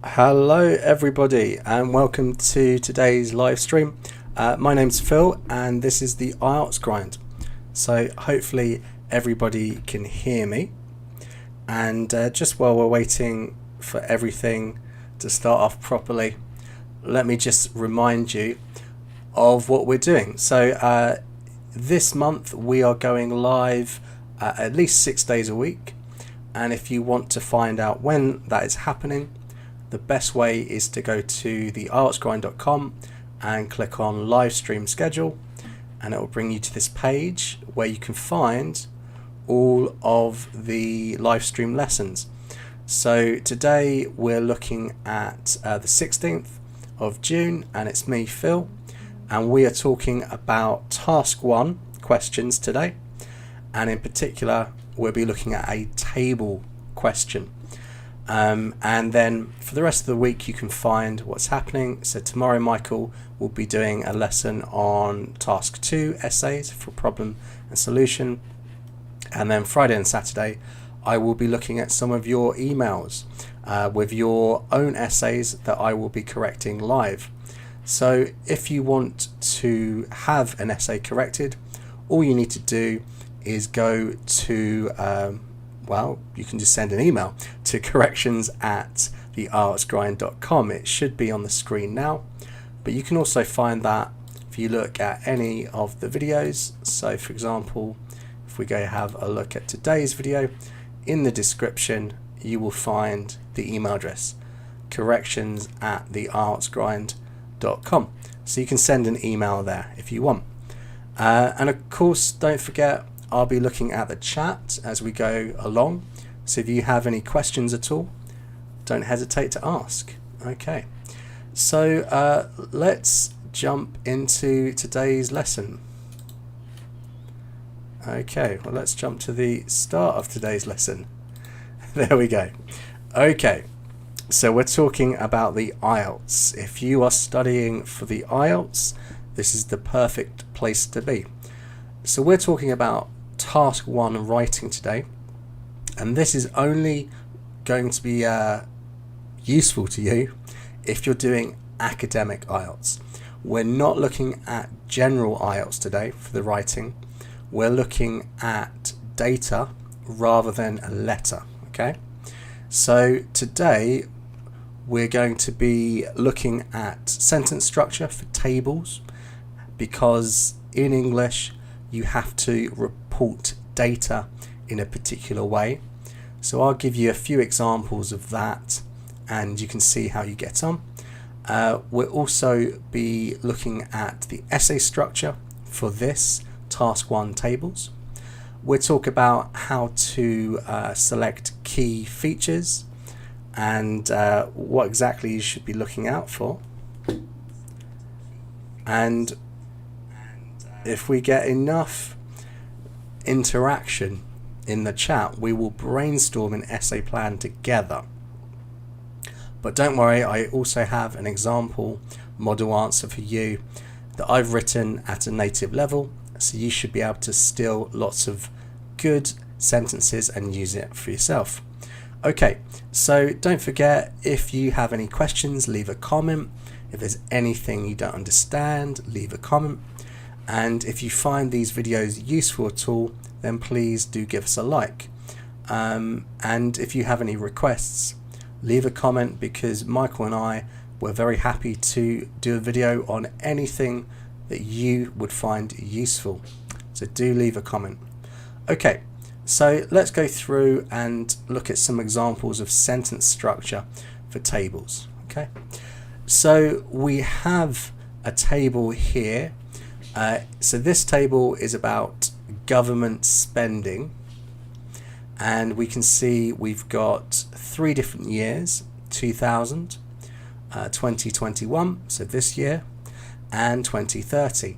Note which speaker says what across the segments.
Speaker 1: Hello everybody and welcome to today's live stream. My name's Phil and this is the IELTS Grind. So hopefully everybody can hear me, and just while we're waiting for everything to start off properly, let me just remind you of what we're doing. So this month we are going live at least 6 days a week, and if you want to find out when that is happening, the best way is to go to the IELTSGrind.com and click on live stream schedule, and it will bring you to this page where you can find all of the live stream lessons. So today we're looking at the 16th of June, and it's me, Phil, and we are talking about task 1 questions today, and in particular we'll be looking at a table question. And then for the rest of the week you can find what's happening. So tomorrow Michael will be doing a lesson on task 2 essays for problem and solution, and then Friday and Saturday I will be looking at some of your emails with your own essays that I will be correcting live. So if you want to have an essay corrected, all you need to do is go to well, you can just send an email to corrections@theieltsgrind.com. It should be on the screen now, but you can also find that if you look at any of the videos. So for example, if we go have a look at today's video, in the description you will find the email address corrections@theieltsgrind.com, so you can send an email there if you want. And of course, don't forget, I'll be looking at the chat as we go along, so if you have any questions at all, don't hesitate to ask. Okay, so let's jump into today's lesson. Okay, well, let's jump to the start of today's lesson. There we go. Okay, so we're talking about the IELTS. If you are studying for the IELTS, this is the perfect place to be. So we're talking about task 1 writing today, and this is only going to be useful to you if you're doing academic IELTS. We're not looking at general IELTS today for the writing. We're looking at data rather than a letter. Okay, so today we're going to be looking at sentence structure for tables, because in English you have to report data in a particular way. So I'll give you a few examples of that and you can see how you get on. We'll also be looking at the essay structure for this task 1 tables. We'll talk about how to select key features and what exactly you should be looking out for. And if we get enough interaction in the chat, we will brainstorm an essay plan together. But don't worry, I also have an example model answer for you that I've written at a native level, so you should be able to steal lots of good sentences and use it for yourself. Okay, so don't forget, if you have any questions, leave a comment. If there's anything you don't understand, leave a comment. And if you find these videos useful at all, then please do give us a like. And if you have any requests, leave a comment, because Michael and I were very happy to do a video on anything that you would find useful. So do leave a comment. Okay, so let's go through and look at some examples of sentence structure for tables. Okay, so we have a table here. So this table is about government spending, and we can see we've got 3 different years: 2000, 2021, so this year, and 2030.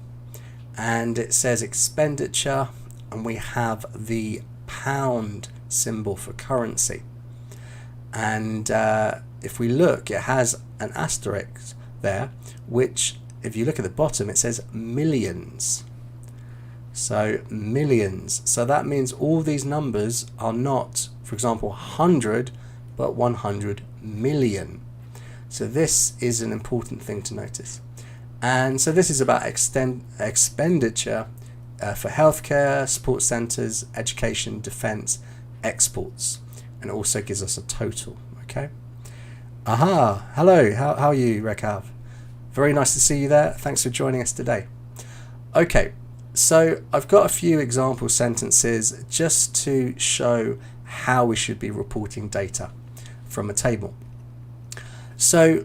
Speaker 1: And it says expenditure, and we have the pound symbol for currency. And if we look, it has an asterisk there, which, if you look at the bottom, it says millions. So millions. So that means all these numbers are not, for example, 100, but 100 million. So this is an important thing to notice. And so this is about expenditure for healthcare, sports centres, education, defence, exports, and it also gives us a total. Okay. Aha, hello, how are you, Rekav? Very nice to see you there. Thanks for joining us today. Okay, so I've got a few example sentences just to show how we should be reporting data from a table. So,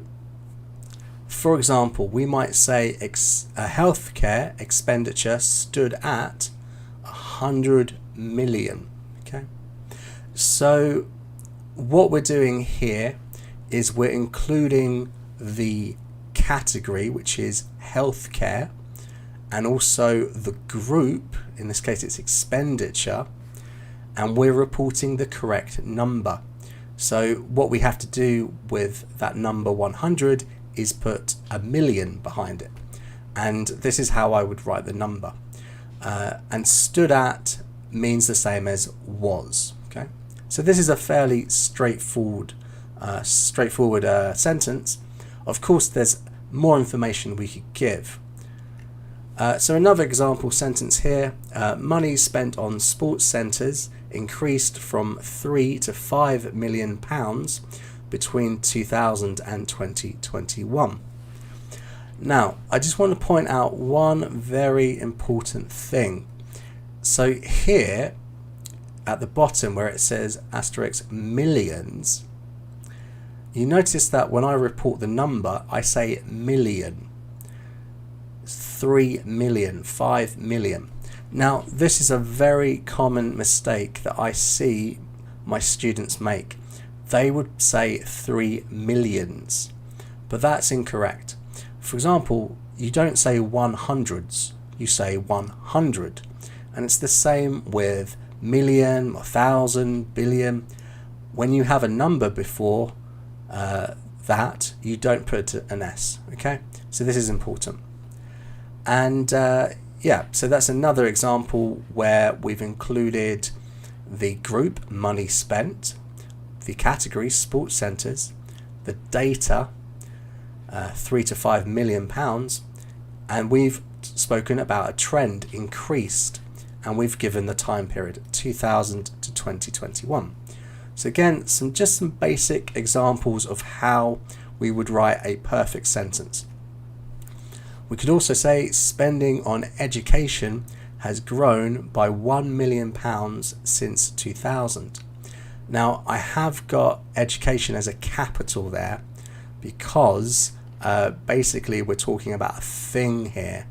Speaker 1: for example, we might say a healthcare expenditure stood at 100 million. Okay, so what we're doing here is we're including the category, which is healthcare, and also the group, in this case it's expenditure, and we're reporting the correct number. So what we have to do with that number 100 is put a million behind it, and this is how I would write the number. And stood at means the same as was. Okay, so this is a fairly straightforward sentence. Of course, there's more information we could give. So another example sentence here, money spent on sports centres increased from 3 to 5 million pounds between 2000 and 2021. Now, I just want to point out one very important thing. So here at the bottom where it says asterisk millions, you notice that when I report the number, I say million. 3 million, 5 million. Now, this is a very common mistake that I see my students make. They would say 3 millions, but that's incorrect. For example, you don't say 100s, you say 100. And it's the same with million, 1,000, billion. When you have a number before that, you don't put an S, okay? So this is important. And yeah, so that's another example where we've included the group, money spent, the category, sports centres, the data, 3 to 5 million pounds, and we've spoken about a trend, increased, and we've given the time period 2000 to 2021. So again, just some basic examples of how we would write a perfect sentence. We could also say spending on education has grown by £1 million since 2000. Now, I have got education as a capital there because basically we're talking about a thing here,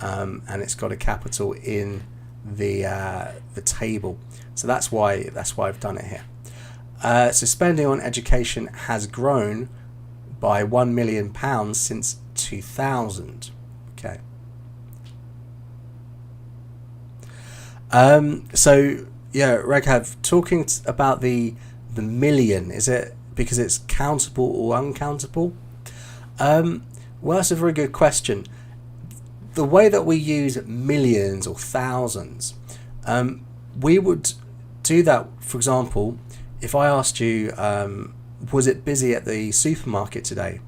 Speaker 1: and it's got a capital in the table. So that's why I've done it here. So spending on education has grown by £1 million since 2000. Okay. So yeah, Raghav, talking about the million, is it because it's countable or uncountable? Well, that's a very good question. The way that we use millions or thousands, we would do that. For example, if I asked you, was it busy at the supermarket today?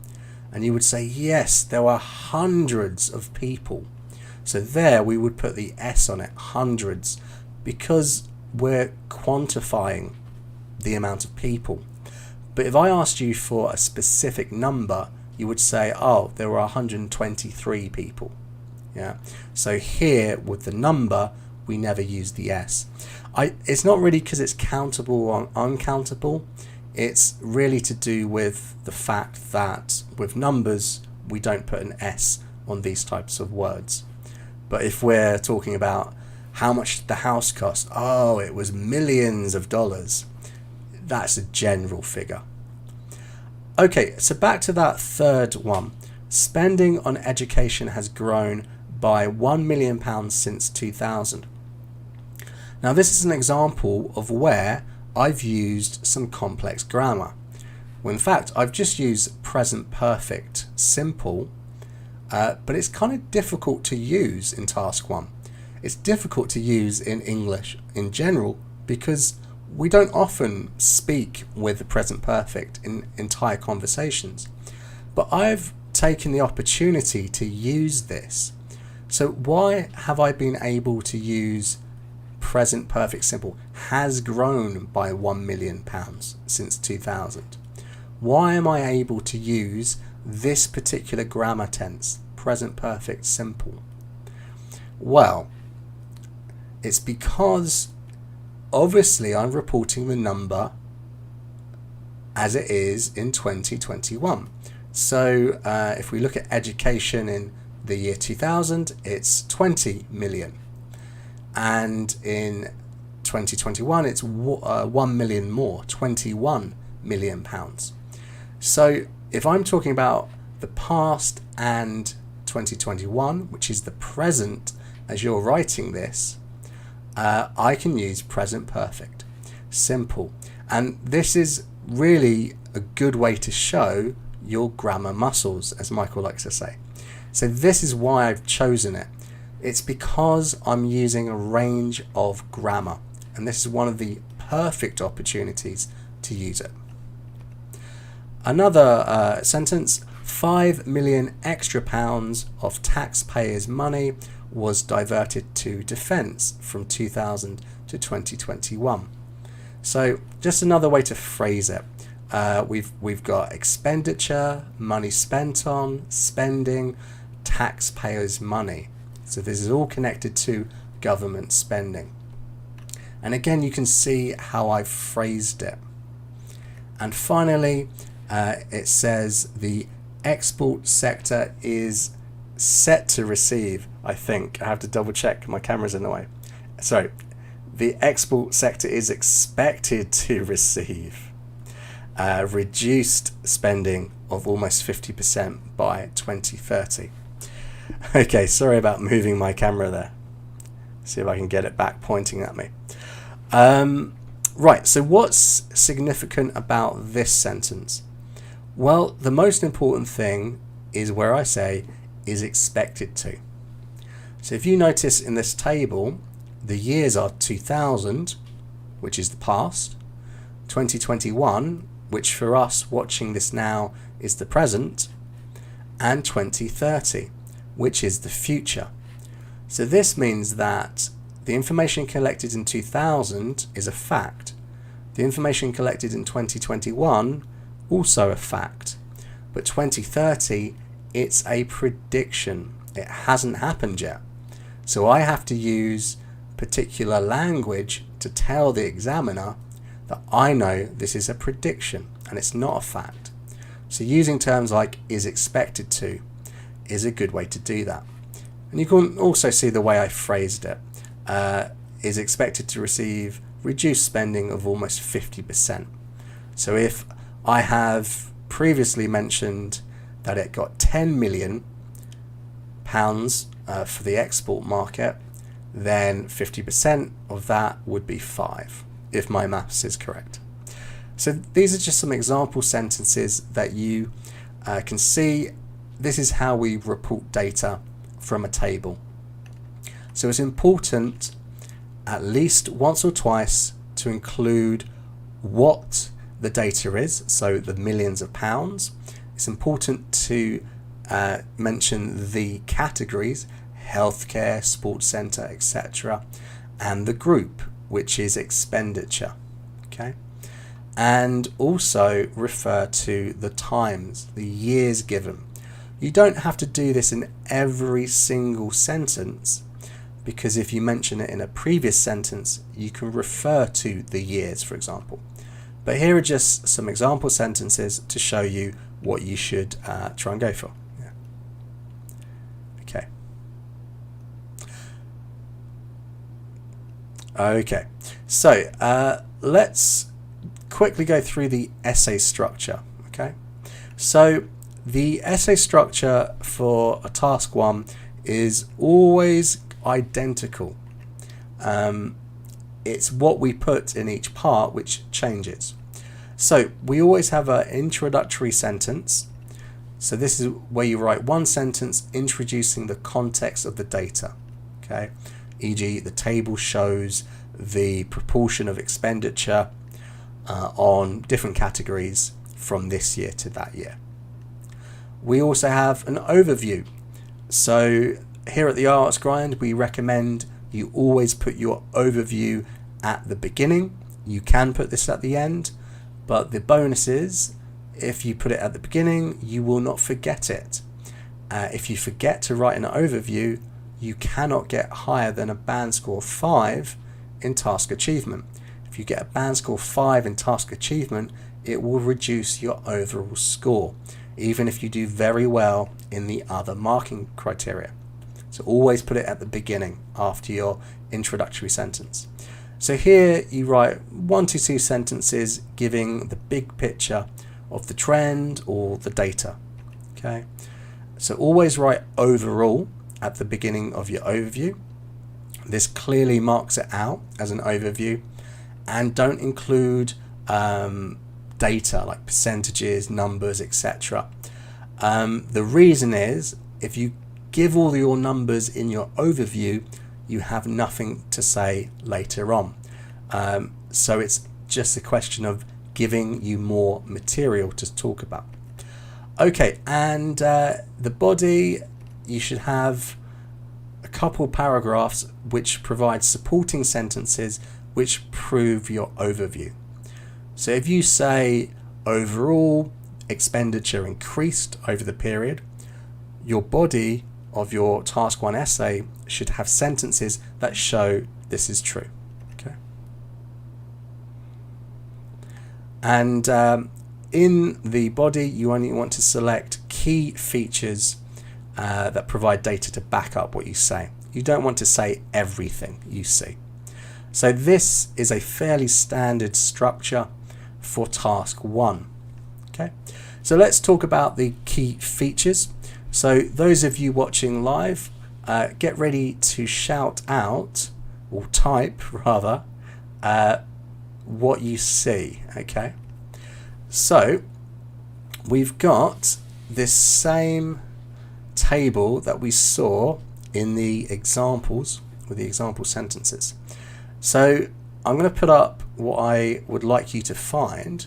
Speaker 1: And you would say, yes, there were hundreds of people. So there we would put the S on it, hundreds, because we're quantifying the amount of people. But if I asked you for a specific number, you would say, oh, there were 123 people. Yeah. So here with the number, we never use the S. It's not really because it's countable or uncountable. It's really to do with the fact that with numbers, we don't put an S on these types of words. But if we're talking about how much the house cost, oh, it was millions of dollars. That's a general figure. Okay, so back to that third one. Spending on education has grown by £1 million since 2000. Now, this is an example of where I've used some complex grammar. Well, in fact, I've just used present perfect simple, but it's kind of difficult to use in task 1. It's difficult to use in English in general because we don't often speak with the present perfect in entire conversations. But I've taken the opportunity to use this. So why have I been able to use present perfect simple has grown by £1 million since 2000? Why am I able to use this particular grammar tense, present perfect simple? Well, it's because obviously I'm reporting the number as it is in 2021. So if we look at education in the year 2000, it's 20 million. And in 2021, it's 1 million more, 21 million pounds. So if I'm talking about the past and 2021, which is the present as you're writing this, I can use present perfect simple. And this is really a good way to show your grammar muscles, as Michael likes to say. So this is why I've chosen it. It's because I'm using a range of grammar, and this is one of the perfect opportunities to use it. Another sentence, 5 million extra pounds of taxpayers' money was diverted to defence from 2000 to 2021. So just another way to phrase it. We've got expenditure, money spent on, spending, taxpayers' money. So this is all connected to government spending. And again, you can see how I've phrased it. And finally, it says the export sector is set to receive, I think. I have to double check, my camera's in the way. Sorry, the export sector is expected to receive reduced spending of almost 50% by 2030. Okay, sorry about moving my camera there. See if I can get it back pointing at me. Right, so what's significant about this sentence? Well, the most important thing is where I say is expected to. So if you notice in this table, the years are 2000, which is the past, 2021, which for us watching this now is the present, and 2030, which is the future. So this means that the information collected in 2000 is a fact. The information collected in 2021, also a fact. But 2030, it's a prediction. It hasn't happened yet. So I have to use particular language to tell the examiner that I know this is a prediction and it's not a fact. So using terms like is expected to is a good way to do that. And you can also see the way I phrased it. Is expected to receive reduced spending of almost 50%. So if I have previously mentioned that it got 10 million pounds for the export market, then 50% of that would be 5, if my maths is correct. So these are just some example sentences that you can see. This is how we report data from a table. So it's important at least once or twice to include what the data is, so the millions of pounds. It's important to mention the categories, healthcare, sports centre, etc., and the group, which is expenditure. Okay, and also refer to the times, the years given. You don't have to do this in every single sentence, because if you mention it in a previous sentence, you can refer to the years, for example. But here are just some example sentences to show you what you should try and go for. Yeah. Okay, so let's quickly go through the essay structure. Okay, so the essay structure for a task 1 is always identical. It's what we put in each part which changes. So we always have an introductory sentence. So this is where you write one sentence introducing the context of the data. Okay, e.g. the table shows the proportion of expenditure on different categories from this year to that year. we also have an overview. So here at the IELTS Grind, we recommend you always put your overview at the beginning. You can put this at the end, but the bonus is if you put it at the beginning, you will not forget it. If you forget to write an overview, you cannot get higher than a band score 5 in task achievement. If you get a band score 5 in task achievement, it will reduce your overall score, even if you do very well in the other marking criteria. So always put it at the beginning after your introductory sentence. So here you write 1 to 2 sentences giving the big picture of the trend or the data. Okay, so always write overall at the beginning of your overview. This clearly marks it out as an overview, and don't include data like percentages, numbers, etc. The reason is if you give all your numbers in your overview, you have nothing to say later on. So it's just a question of giving you more material to talk about. Okay, and the body, you should have a couple paragraphs which provide supporting sentences which prove your overview. So if you say overall expenditure increased over the period, your body of your task 1 essay should have sentences that show this is true. Okay. And in the body, you only want to select key features that provide data to back up what you say. You don't want to say everything you see. So this is a fairly standard structure for task 1. Okay, so let's talk about the key features. So those of you watching live, get ready to shout out, or type rather, what you see. Okay, so we've got this same table that we saw in the examples with the example sentences. So I'm going to put up what I would like you to find.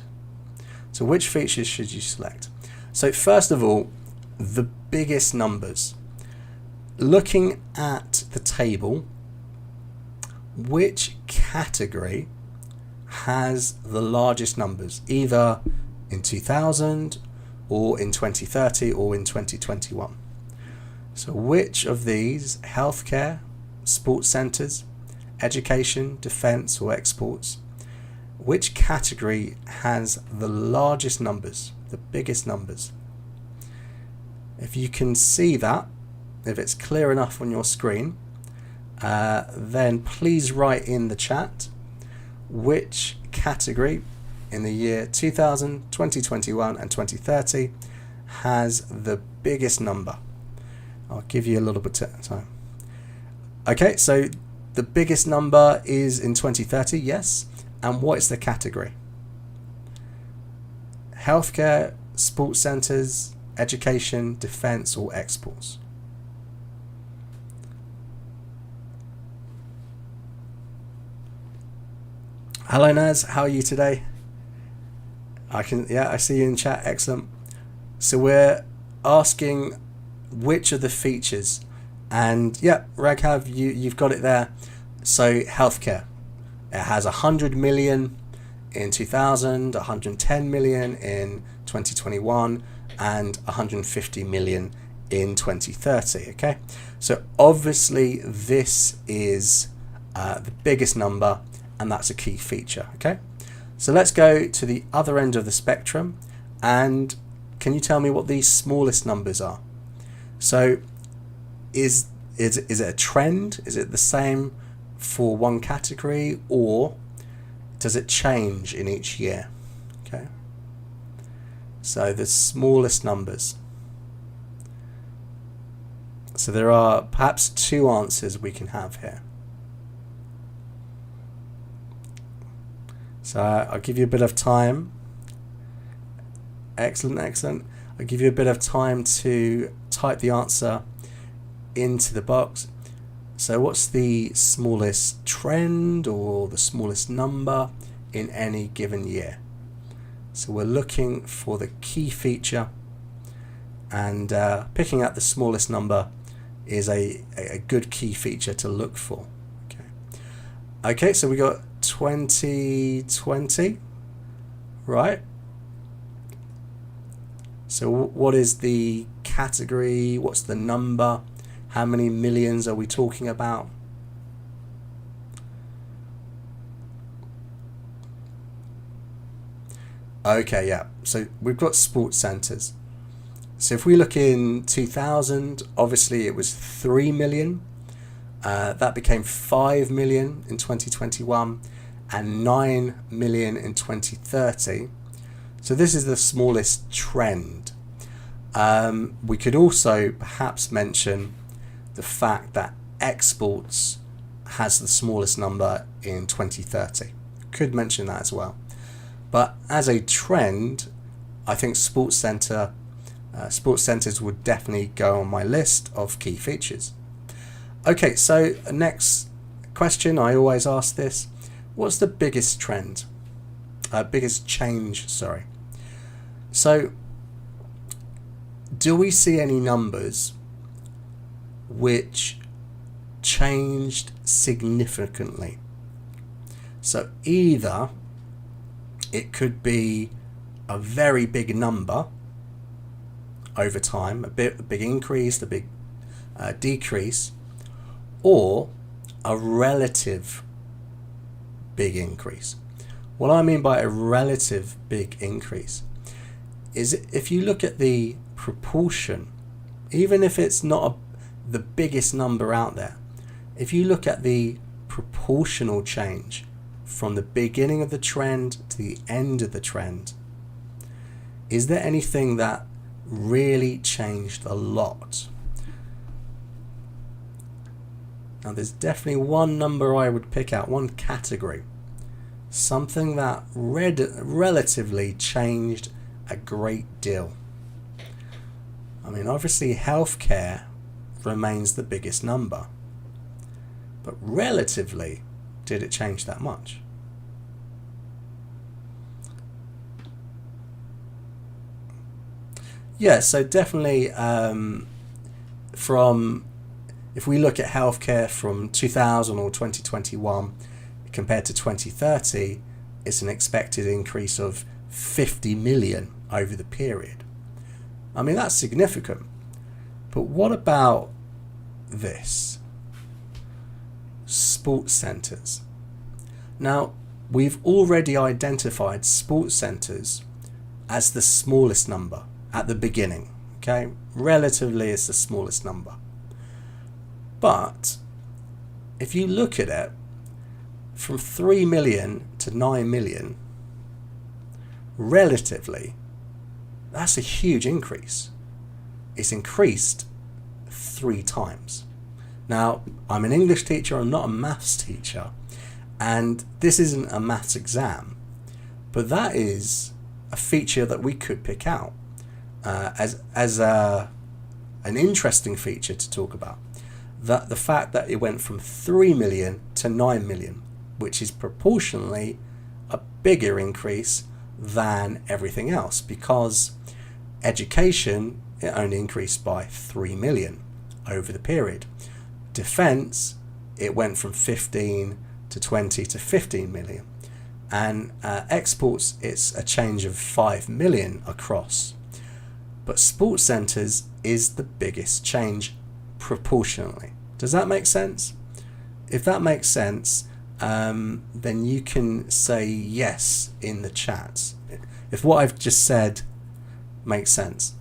Speaker 1: So which features should you select? So first of all, the biggest numbers. Looking at the table, which category has the largest numbers, either in 2000 or in 2030 or in 2021? So which of these, healthcare, sports centres, education, defence or exports, which category has the largest numbers, the biggest numbers? If you can see that, if it's clear enough on your screen, then please write in the chat which category in the year 2000, 2021 and 2030 has the biggest number. I'll give you a little bit of time. Okay, so the biggest number is in 2030, yes. And what is the category? Healthcare, sports centres, education, defence or exports? Hello Naz, how are you today? I see you in chat, excellent. So we're asking which of the features, and yeah, Raghav, you've got it there. So healthcare, it has 100 million in 2000, 110 million in 2021 and 150 million in 2030. Okay, so obviously this is the biggest number, and that's a key feature. Okay, so let's go to the other end of the spectrum, and can you tell me what these smallest numbers are? So is it a trend? Is it the same for one category, or does it change in each year? Okay, so the smallest numbers. So there are perhaps two answers we can have here. So I'll give you a bit of time. Excellent, excellent. I'll give you a bit of time to type the answer into the box. So what's the smallest trend or the smallest number in any given year? So we're looking for the key feature, and picking out the smallest number is a good key feature to look for. Okay, so we got 2020, right? So what is the category? What's the number? How many millions are we talking about? Okay, yeah, so we've got sports centres. So if we look in 2000, obviously it was 3 million. That became 5 million in 2021 and 9 million in 2030. So this is the smallest trend. We could also perhaps mention the fact that exports has the smallest number in 2030. Could mention that as well. But as a trend, I think sports centres would definitely go on my list of key features. Okay, so next question, I always ask this. What's the biggest trend? Biggest change, sorry. So, do we see any numbers which changed significantly? So either it could be a very big number over time, a big increase, a big decrease, or a relative big increase. What I mean by a relative big increase is if you look at the proportion, even if it's not the biggest number out there, if you look at the proportional change from the beginning of the trend to the end of the trend, is there anything that really changed a lot? Now there's definitely one number I would pick out, one category, something that relatively changed a great deal. I mean, obviously healthcare remains the biggest number, but relatively, did it change that much? Yeah, so definitely if we look at healthcare from 2000 or 2021 compared to 2030, it's an expected increase of 50 million over the period. I mean, that's significant. But what about this? Sports centres. Now, we've already identified sports centres as the smallest number at the beginning. Okay, relatively it's the smallest number. But if you look at it, from 3 million to 9 million, relatively, that's a huge increase. It's increased 3 times. Now, I'm an English teacher, I'm not a maths teacher, and this isn't a maths exam, but that is a feature that we could pick out as an interesting feature to talk about. That the fact that it went from 3 million to 9 million, which is proportionally a bigger increase than everything else, because education, it only increased by 3 million over the period. Defence, it went from 15 to 20 to 15 million. And exports, it's a change of 5 million across. But sports centres is the biggest change proportionally. Does that make sense? If that makes sense, then you can say yes in the chat if what I've just said makes sense.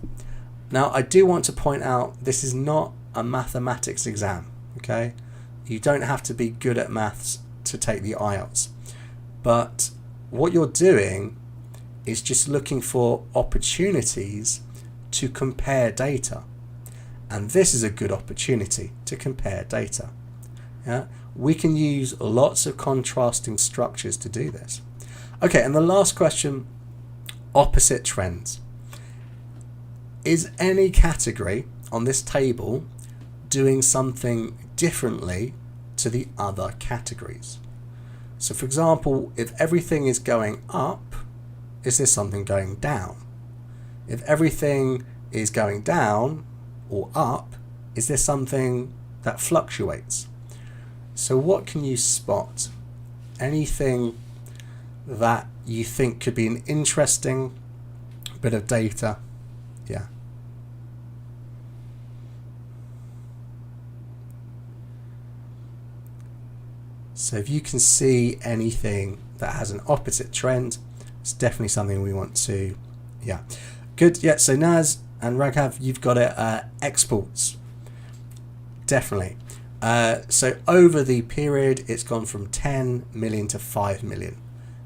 Speaker 1: Now, I do want to point out this is not a mathematics exam, okay? You don't have to be good at maths to take the IELTS, but what you're doing is just looking for opportunities to compare data. And this is a good opportunity to compare data. Yeah? We can use lots of contrasting structures to do this. Okay, and the last question, opposite trends. Is any category on this table doing something differently to the other categories? So for example, if everything is going up, is there something going down? If everything is going down or up? Is there something that fluctuates? So what can you spot? Anything that you think could be an interesting bit of data? Yeah. So if you can see anything that has an opposite trend, it's definitely something we want to, yeah. Good, yeah, so Naz and Raghav, you've got it, exports. Definitely. So over the period, it's gone from 10 million to 5 million,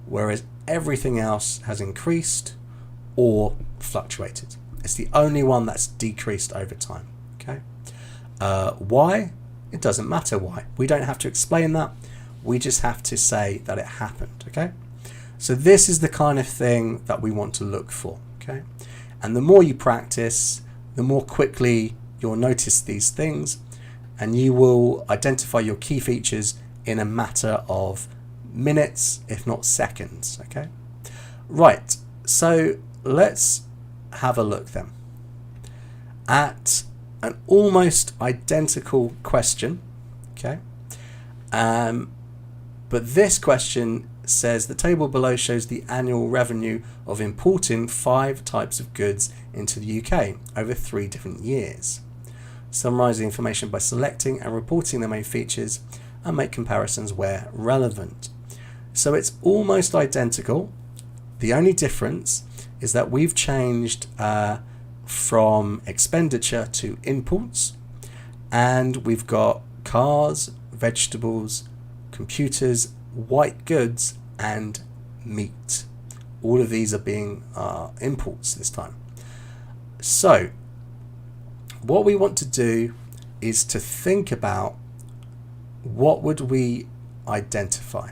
Speaker 1: whereas everything else has increased or fluctuated. It's the only one that's decreased over time, okay? Why? It doesn't matter why. We don't have to explain that. We just have to say that it happened, okay? So this is the kind of thing that we want to look for, okay? And the more you practice, the more quickly you'll notice these things, and you will identify your key features in a matter of minutes, if not seconds, okay? Right, so let's have a look then at an almost identical question, okay? But this question says the table below shows the annual revenue of importing 5 types of goods into the UK over 3 different years. Summarize the information by selecting and reporting the main features and make comparisons where relevant. So it's almost identical. The only difference is that we've changed from expenditure to imports, and we've got cars, vegetables, computers, white goods, and meat. All of these are being imports this time. So what we want to do is to think about what would we identify.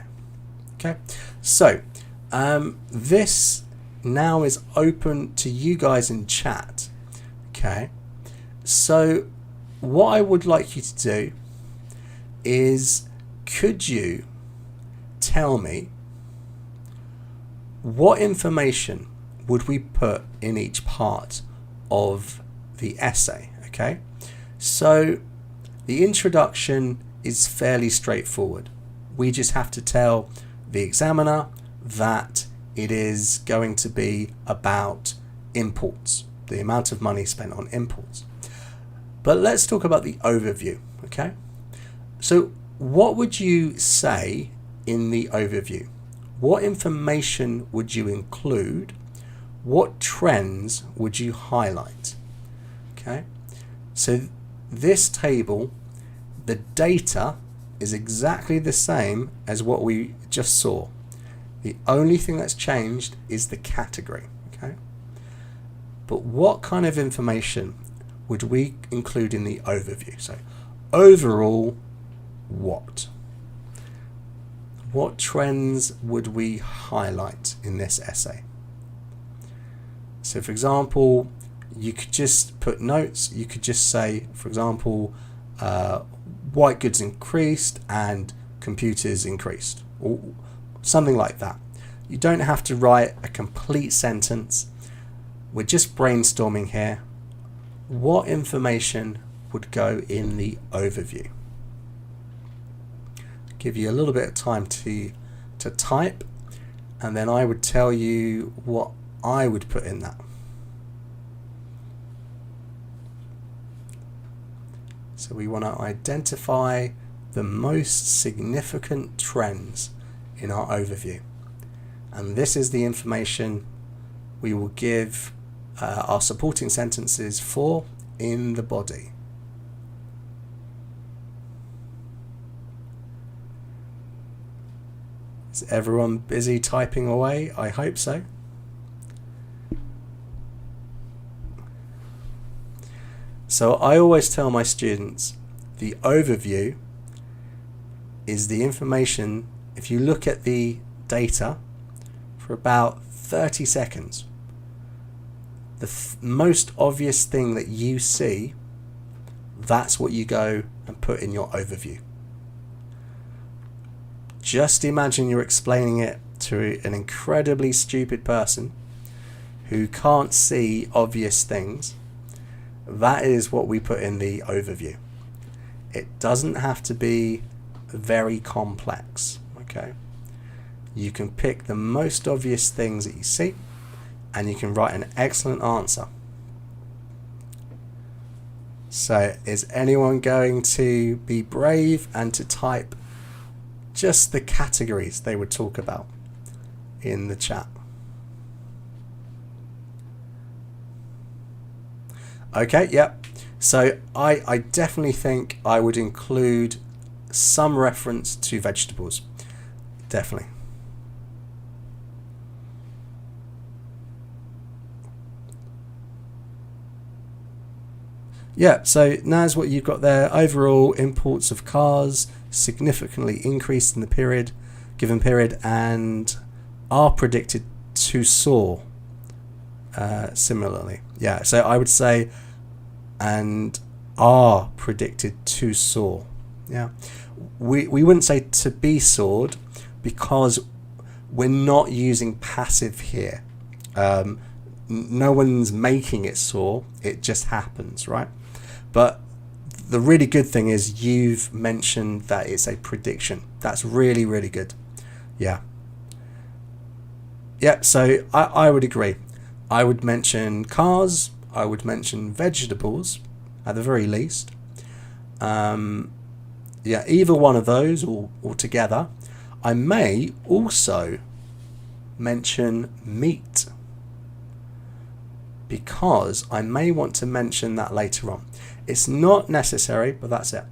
Speaker 1: Okay, so this now is open to you guys in chat. Okay, so what I would like you to do is, could you tell me what information would we put in each part of the essay? Okay, so the introduction is fairly straightforward. We just have to tell the examiner that it is going to be about imports, the amount of money spent on imports. But let's talk about the overview, okay? So what would you say in the overview? What information would you include? What trends would you highlight? Okay, so this table, the data is exactly the same as what we just saw. The only thing that's changed is the category, okay? But what kind of information would we include in the overview? So overall, what? What trends would we highlight in this essay? So for example, you could just put notes. You could just say, for example, white goods increased and computers increased, or something like that. You don't have to write a complete sentence. We're just brainstorming here. What information would go in the overview? Give you a little bit of time to type, and then I would tell you what I would put in that. So we want to identify the most significant trends in our overview, and this is the information we will give our supporting sentences for in the body. Is everyone busy typing away? I hope so. So I always tell my students the overview is the information. If you look at the data for about 30 seconds, the most obvious thing that you see, that's what you go and put in your overview. Just imagine you're explaining it to an incredibly stupid person who can't see obvious things. that is what we put in the overview. It doesn't have to be very complex, okay? You can pick the most obvious things that you see and you can write an excellent answer. So is anyone going to be brave and to type just the categories they would talk about in the chat? Okay, yep. So I definitely think I would include some reference to vegetables. Definitely. Yeah, so Naz, what you've got there, overall imports of cars significantly increased in the given period and are predicted to soar similarly. Yeah, so I would say and are predicted to soar. Yeah, we wouldn't say to be soared because we're not using passive here. No one's making it soar, it just happens, right? But the really good thing is you've mentioned that it's a prediction. That's really, really good. Yeah. Yeah, so I would agree. I would mention cars. I would mention vegetables at the very least. Yeah, either one of those or together. I may also mention meat because I may want to mention that later on. It's not necessary, but that's it.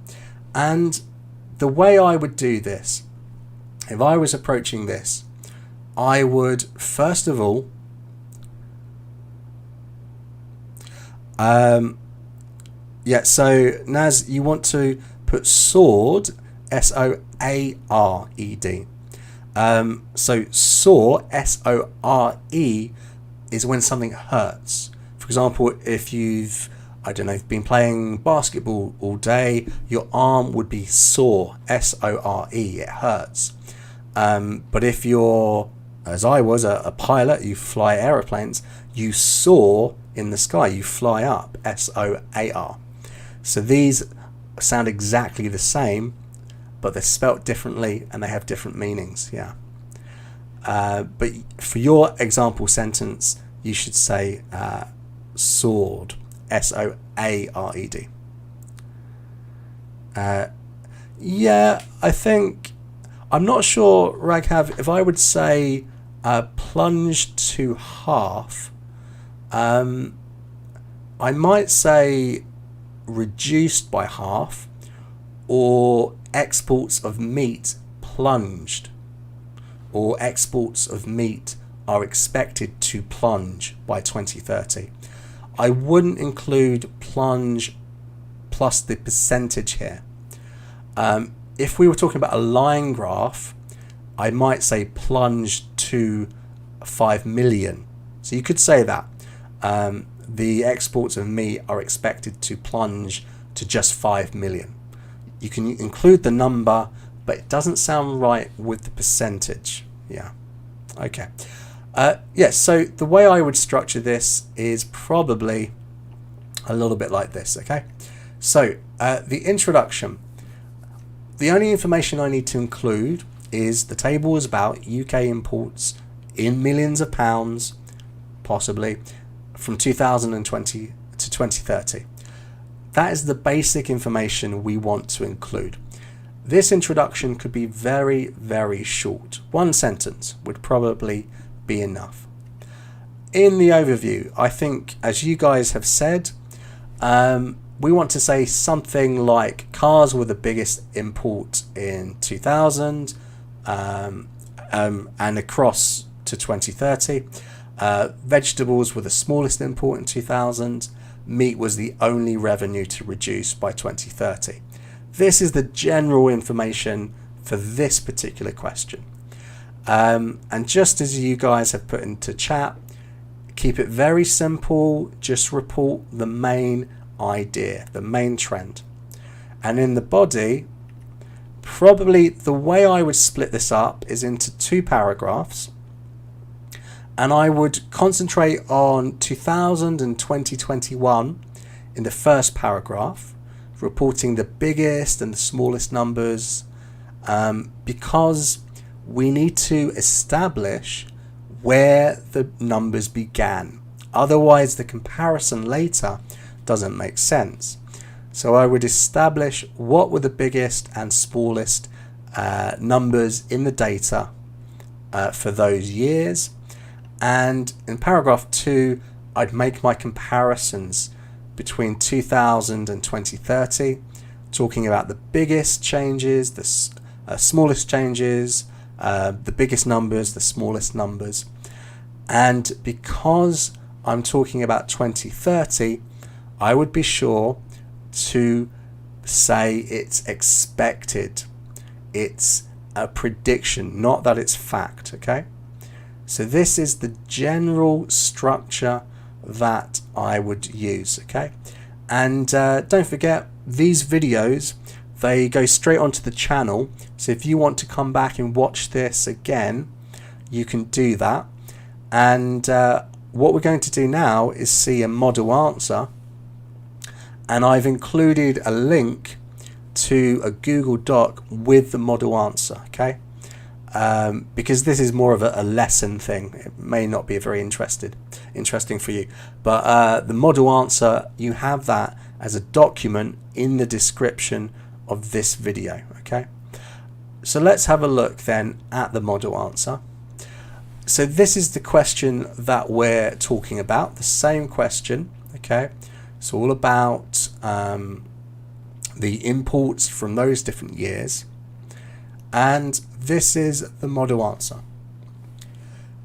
Speaker 1: And the way I would do this, if I was approaching this, I would first of all yeah, so Naz, you want to put sword, S-O-A-R-E-D. So sore, S-O-R-E, is when something hurts. For example, if you've, I don't know, been playing basketball all day, your arm would be sore, S-O-R-E, it hurts. But if you're, as I was, a pilot, you fly aeroplanes, you soar in the sky, you fly up, S-O-A-R. So these sound exactly the same, but they're spelt differently and they have different meanings, yeah. But for your example sentence, you should say sword, S-O-A-R-E-D. Yeah, I think, I'm not sure, Raghav, if I would say plunged to half, I might say reduced by half, or exports of meat plunged, or exports of meat are expected to plunge by 2030. I wouldn't include plunge plus the percentage here. If we were talking about a line graph, I might say plunge to 5 million. So you could say that. The exports of meat are expected to plunge to just 5 million. You can include the number, but it doesn't sound right with the percentage. Yeah. Okay. Yeah, so the way I would structure this is probably a little bit like this, okay? So, the introduction. The only information I need to include is the table is about UK imports in millions of pounds, possibly, from 2020 to 2030. That is the basic information we want to include. This introduction could be very, very short. One sentence would probably be enough. In the overview, I think, as you guys have said, we want to say something like cars were the biggest import in 2000 and across to 2030. Vegetables were the smallest import in 2000. Meat was the only revenue to reduce by 2030. This is the general information for this particular question. And just as you guys have put into chat, keep it very simple. Just report the main idea, the main trend. And in the body, probably the way I would split this up is into 2 paragraphs. And I would concentrate on 2000 and 2021 in the first paragraph, reporting the biggest and the smallest numbers, because we need to establish where the numbers began. Otherwise, the comparison later doesn't make sense. So I would establish what were the biggest and smallest numbers in the data for those years. And in paragraph 2, I'd make my comparisons between 2000 and 2030, talking about the biggest changes, the smallest changes, the biggest numbers, the smallest numbers. And because I'm talking about 2030, I would be sure to say it's expected. It's a prediction, not that it's fact, okay? So this is the general structure that I would use, okay? And don't forget, these videos, they go straight onto the channel. So if you want to come back and watch this again, you can do that. And what we're going to do now is see a model answer. And I've included a link to a Google Doc with the model answer, okay? Because this is more of a lesson thing. It may not be very interesting for you. But the model answer, you have that as a document in the description of this video, okay? So let's have a look then at the model answer. So this is the question that we're talking about, the same question, okay? It's all about the imports from those different years. And this is the model answer.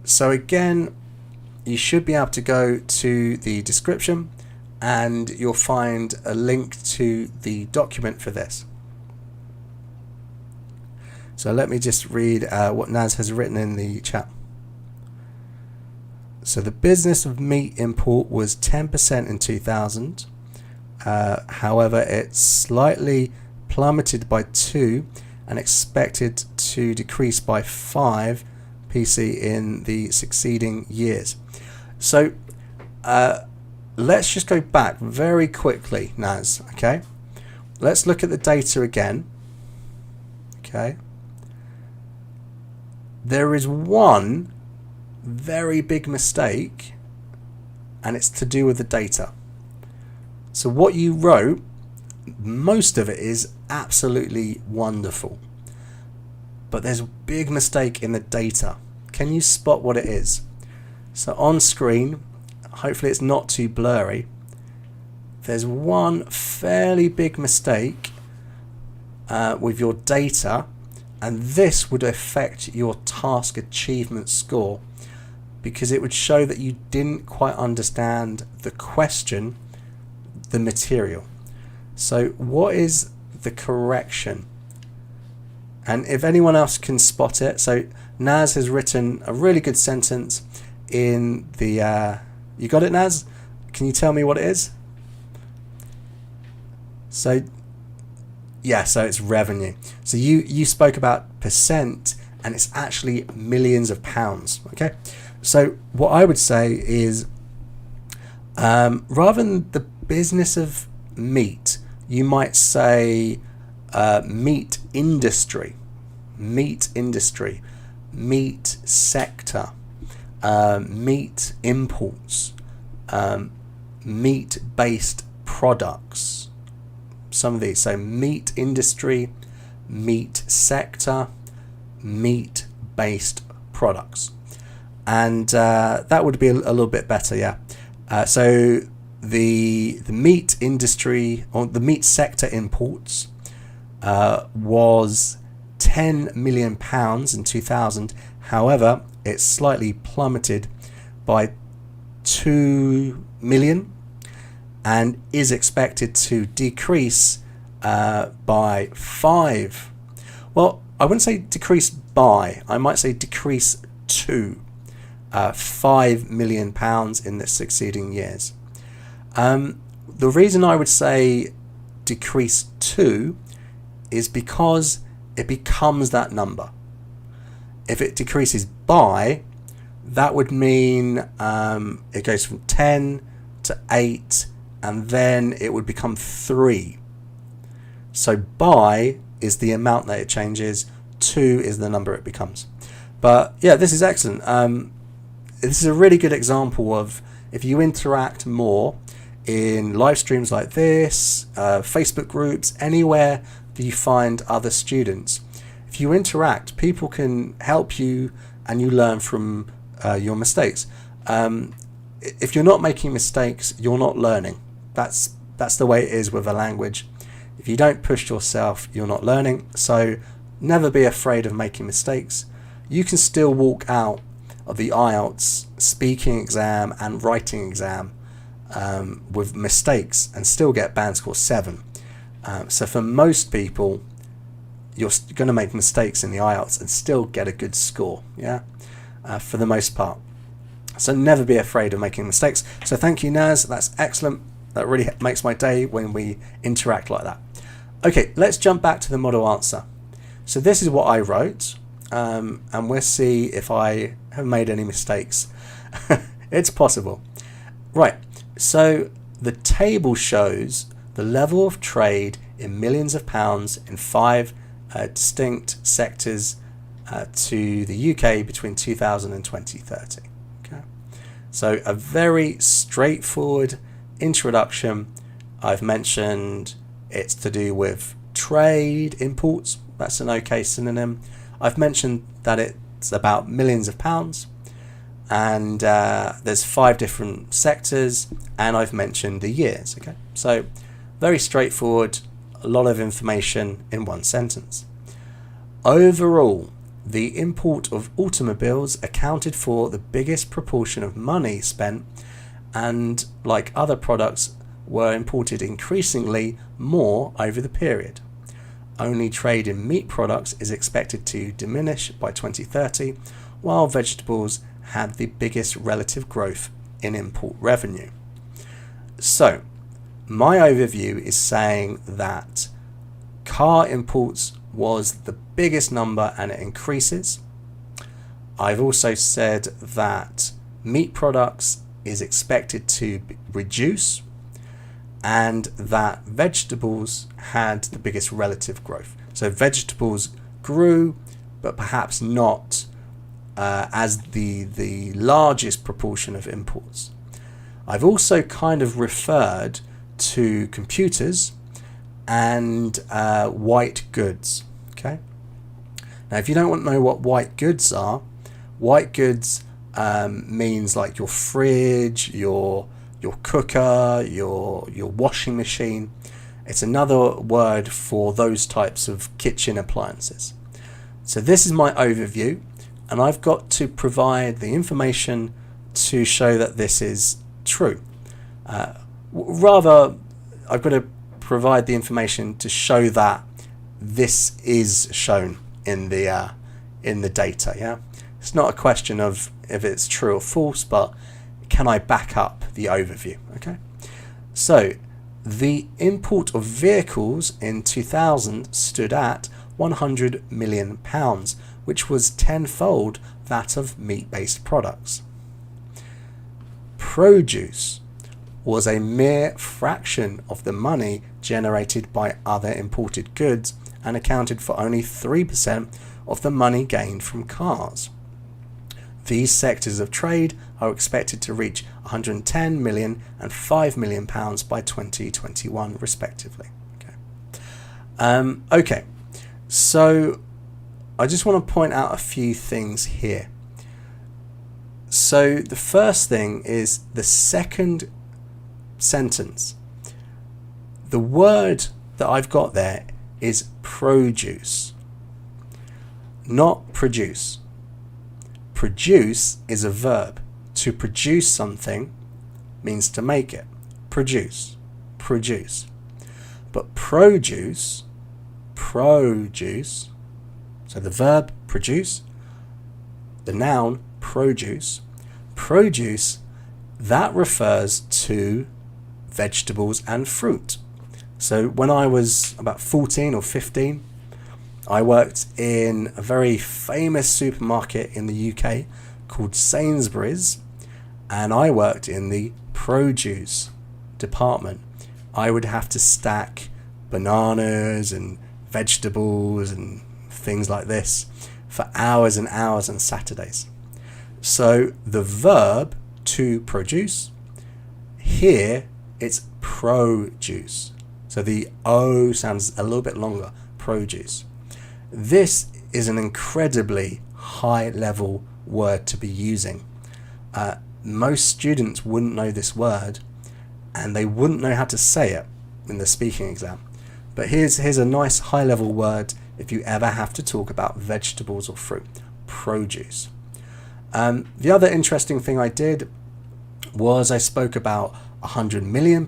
Speaker 1: So again, you should be able to go to the description and you'll find a link to the document for this. So let me just read what Naz has written in the chat. So the business of meat import was 10% in 2000. However, it slightly plummeted by 2 and expected to decrease by 5 PC in the succeeding years. So let's just go back very quickly, Naz, okay? Let's look at the data again, okay? There is one very big mistake, and it's to do with the data. So what you wrote, most of it is absolutely wonderful, but there's a big mistake in the data. Can you spot what it is? So on screen, hopefully it's not too blurry, there's one fairly big mistake with your data, and this would affect your task achievement score, because it would show that you didn't quite understand the question, the material. So what is the correction? And if anyone else can spot it, so Naz has written a really good sentence in the, you got it, Naz? Can you tell me what it is? So, yeah, so it's revenue. So you spoke about percent, and it's actually millions of pounds, okay? So what I would say is, rather than the business of meat, you might say meat industry, meat sector, meat imports, meat-based products. Some of these, so meat industry, meat sector, meat-based products. And that would be a little bit better, yeah. So the meat industry, or the meat sector imports, was £10 million in 2000. However, it slightly plummeted by 2 million and is expected to decrease by 5. Well, I wouldn't say decrease by, I might say decrease to £5 million in the succeeding years. The reason I would say decrease to is because it becomes that number. If it decreases by, that would mean it goes from 10 to 8 and then it would become 3. So by is the amount that it changes, 2 is the number it becomes. But yeah, this is excellent. This is a really good example of if you interact more in live streams like this, Facebook groups, anywhere that you find other students. If you interact, people can help you and you learn from your mistakes. If you're not making mistakes, you're not learning. That's the way it is with a language. If you don't push yourself, you're not learning. So never be afraid of making mistakes. You can still walk out of the IELTS speaking exam and writing exam with mistakes and still get band score 7. So for most people, you're going to make mistakes in the IELTS and still get a good score, for the most part. So never be afraid of making mistakes. So thank you, Naz. That's excellent. That really makes my day when we interact like that. Okay, let's jump back to the model answer. So this is what I wrote, and we'll see if I have made any mistakes. It's possible. Right, so the table shows the level of trade in millions of pounds in 5 distinct sectors to the UK between 2000 and 2030. Okay, so a very straightforward introduction. I've mentioned it's to do with trade, imports. That's an okay synonym. I've mentioned that it's about millions of pounds, and there's 5 different sectors, and I've mentioned the years. Okay, so very straightforward, a lot of information in one sentence. Overall, the import of automobiles accounted for the biggest proportion of money spent, and like other products, were imported increasingly more over the period. Only trade in meat products is expected to diminish by 2030, while vegetables had the biggest relative growth in import revenue. So, my overview is saying that car imports was the biggest number and it increases. I've also said that meat products is expected to reduce, and that vegetables had the biggest relative growth. So vegetables grew, but perhaps not as the largest proportion of imports. I've also kind of referred to computers and white goods. Okay. Now, if you don't want to know what white goods are, white goods means like your fridge, your cooker, your washing machine. It's another word for those types of kitchen appliances. So this is my overview, and I've got to provide the information to show that this is true. Rather, I've got to provide the information to show that this is shown in the data. Yeah, it's not a question of if it's true or false, but can I back up the overview? Okay, so the import of vehicles in 2000 stood at £100 million, which was tenfold that of meat-based products. Produce was a mere fraction of the money generated by other imported goods and accounted for only 3% of the money gained from cars. These sectors of trade are expected to reach £110 million and £5 million by 2021, respectively. Okay, so I just want to point out a few things here. So the first thing is the second sentence. The word that I've got there is produce, not produce. Produce is a verb. To produce something means to make it. Produce, produce. But produce, so the verb produce, the noun produce, that refers to vegetables and fruit. So when I was about 14 or 15, I worked in a very famous supermarket in the UK called Sainsbury's, and I worked in the produce department, I would have to stack bananas and vegetables and things like this for hours and hours on Saturdays. So the verb to produce, here it's produce. So the O sounds a little bit longer, produce. This is an incredibly high level word to be using. Most students wouldn't know this word, and they wouldn't know how to say it in the speaking exam. But here's a nice high level word if you ever have to talk about vegetables or fruit. Produce. The other interesting thing I did was I spoke about £100 million,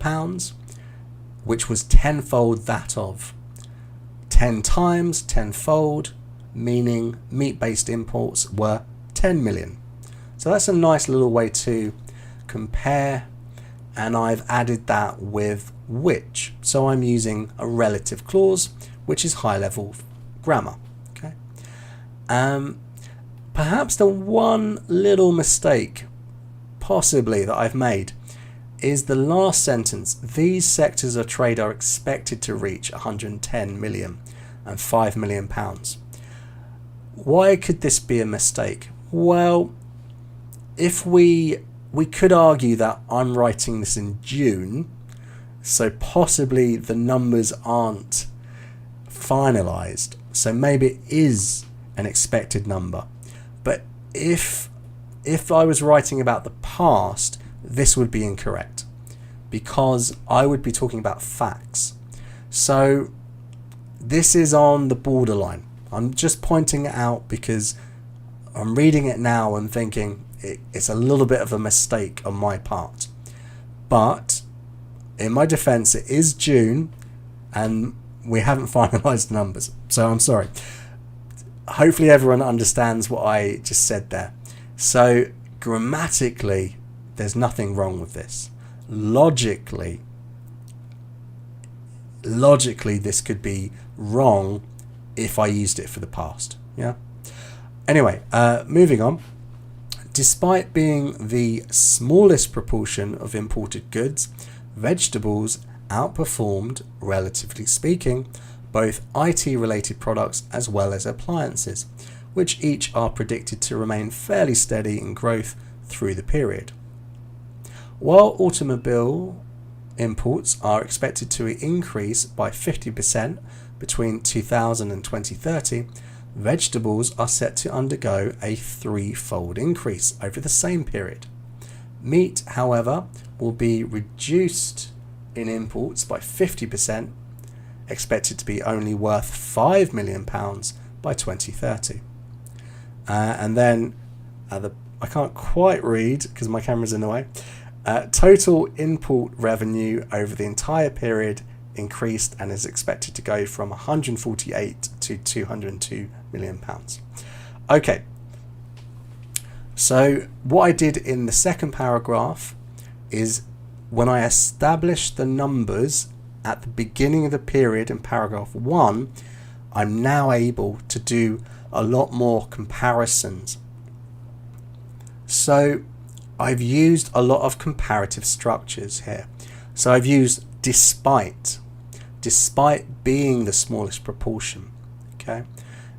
Speaker 1: which was tenfold that of. 10 times, tenfold, meaning meat-based imports were 10 million. So that's a nice little way to compare, and I've added that with which. So I'm using a relative clause, which is high-level grammar. Okay. Perhaps the one little mistake, possibly, that I've made is the last sentence. These sectors of trade are expected to reach 110 million and £5 million. Why could this be a mistake? Well, if we could argue that I'm writing this in June, so possibly the numbers aren't finalized, so maybe it is an expected number. But if I was writing about the past, this would be incorrect, because I would be talking about facts. So this is on the borderline. I'm just pointing it out because I'm reading it now and thinking it's a little bit of a mistake on my part. But in my defense, it is June and we haven't finalized the numbers. So I'm sorry. Hopefully everyone understands what I just said there. So grammatically, there's nothing wrong with this. Logically, this could be wrong if I used it for the past. Yeah. Anyway, moving on. Despite being the smallest proportion of imported goods, vegetables outperformed, relatively speaking, both IT-related products as well as appliances, which each are predicted to remain fairly steady in growth through the period. While automobile imports are expected to increase by 50% between 2000 and 2030, vegetables are set to undergo a threefold increase over the same period. Meat, however, will be reduced in imports by 50%, expected to be only worth £5 million by 2030. And then, I can't quite read because my camera's in the way. Total import revenue over the entire period increased and is expected to go from 148 to 202 million pounds. Okay, so what I did in the second paragraph is when I established the numbers at the beginning of the period in paragraph 1, I'm now able to do a lot more comparisons. So I've used a lot of comparative structures here. So I've used despite being the smallest proportion. Okay,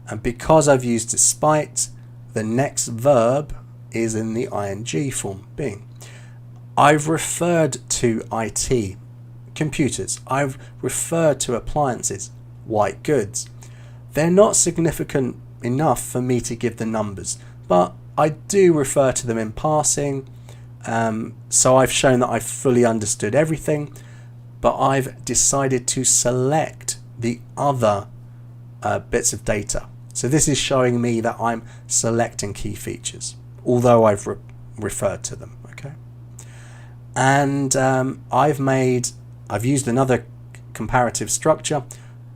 Speaker 1: and because I've used despite, the next verb is in the ing form, being. I've referred to IT, computers. I've referred to appliances, white goods. They're not significant enough for me to give the numbers, but I do refer to them in passing. So I've shown that I've fully understood everything, but I've decided to select the other bits of data. So this is showing me that I'm selecting key features, although I've referred to them. Okay, and I've used another comparative structure.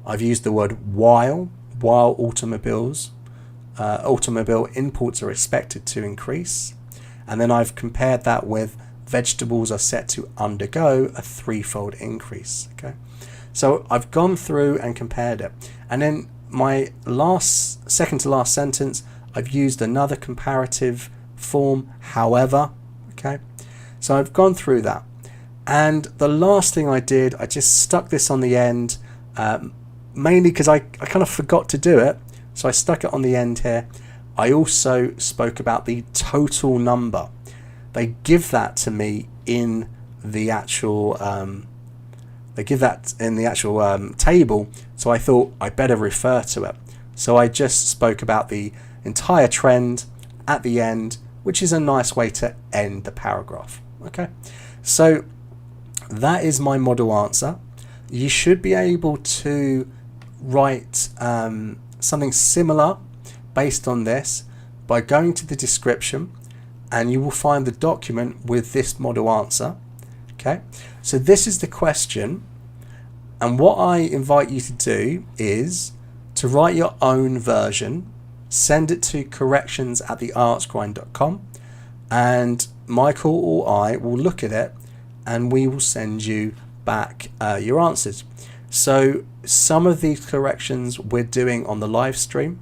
Speaker 1: I've used the word while automobile imports are expected to increase, and then I've compared that with vegetables are set to undergo a threefold increase. Okay, so I've gone through and compared it, and then my second to last sentence, I've used another comparative form, however. Okay, so I've gone through that, And the last thing I did, I just stuck this on the end, mainly because I kind of forgot to do it. So I stuck it on the end here. I also spoke about the total number. They give that to me in the actual table, so I thought I better refer to it. So I just spoke about the entire trend at the end, which is a nice way to end the paragraph. Okay, so that is my model answer. You should be able to write something similar based on this by going to the description, and you will find the document with this model answer. Okay, so this is the question, and what I invite you to do is to write your own version, send it to corrections@theieltsgrind.com, and Michael or I will look at it and we will send you back your answers. So some of these corrections we're doing on the live stream,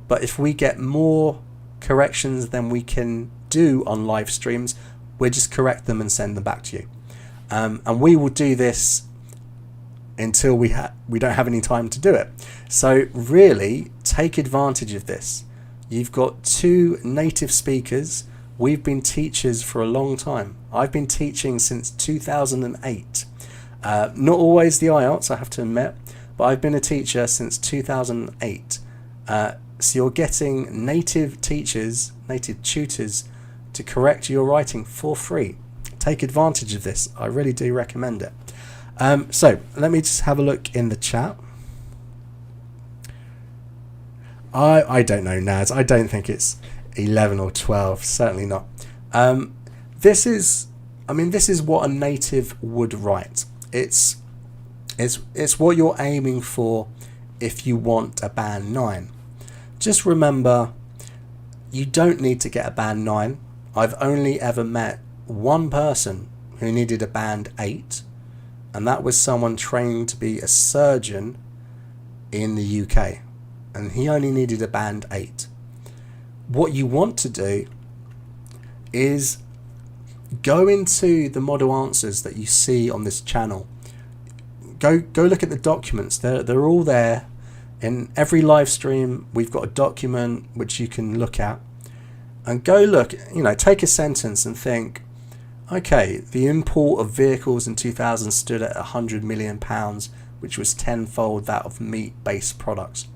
Speaker 1: but if we get more corrections than we can do on live streams, we'll just correct them and send them back to you. And we will do this until we don't have any time to do it. So really take advantage of this. You've got 2 native speakers. We've been teachers for a long time. I've been teaching since 2008. Not always the IELTS, I have to admit, but I've been a teacher since 2008. So you're getting native teachers, native tutors to correct your writing for free. Take advantage of this. I really do recommend it. So let me just have a look in the chat. I don't know, Naz. I don't think it's 11 or 12. Certainly not. This is what a native would write. It's what you're aiming for if you want a band 9. Just remember, you don't need to get a band 9. I've only ever met one person who needed a band 8, and that was someone trained to be a surgeon in the UK, and he only needed a band 8. What you want to do is go into the model answers that you see on this channel. Go look at the documents. They're all there. In every live stream, we've got a document which you can look at, and go look, take a sentence and think, okay, the import of vehicles in 2000 stood at £100 million, which was tenfold that of meat-based products.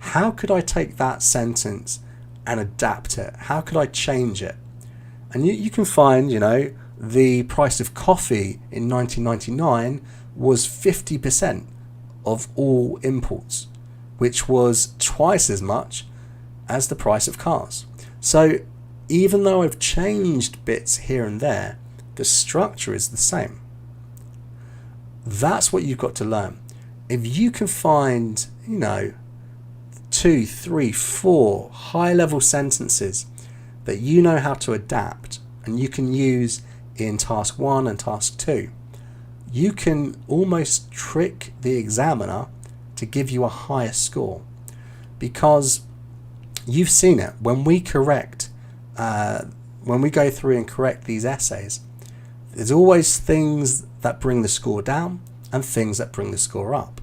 Speaker 1: How could I take that sentence and adapt it? How could I change it? And you can find, the price of coffee in 1999 was 50% of all imports, which was twice as much as the price of cars. So even though I've changed bits here and there, the structure is the same. That's what you've got to learn. If you can find, 2, 3, 4 high-level sentences that you know how to adapt and you can use in task 1 and task 2, you can almost trick the examiner to give you a higher score, because you've seen it when we correct, when we go through and correct these essays. There's always things that bring the score down and things that bring the score up.